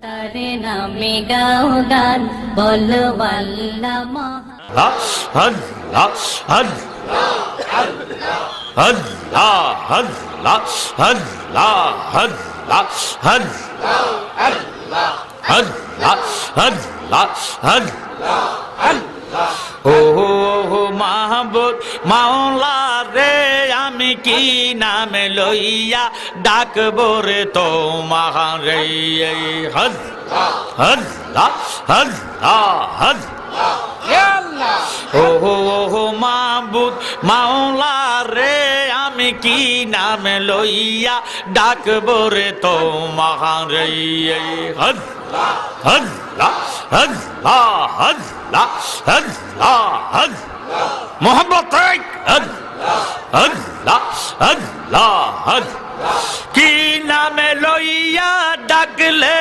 তারে নামে গাও গান বলো আল্লাহ মহান। আল্লাহ আল্লাহ আল্লাহ আল্লাহ আল্লাহ আল্লাহ আল্লাহ আল্লাহ আল্লাহ ও মাহবুব মাওলা রে আমি কি নামে লইয়া ডাকবো রে তোমারে আল্লাহ আল্লাহ আল্লাহ আল্লাহ ও মাহবুব মাওলা রে আমি কি নামে লইয়া ডাকবো রে তোমারে আল্লাহ আল্লাহ আল্লাহ আল্লাহ আল্লাহ আল্লাহ মোহাম্মদ আল্লাহ আল্লাহ আল্লাহ কি নামে লইয়া ডাকলে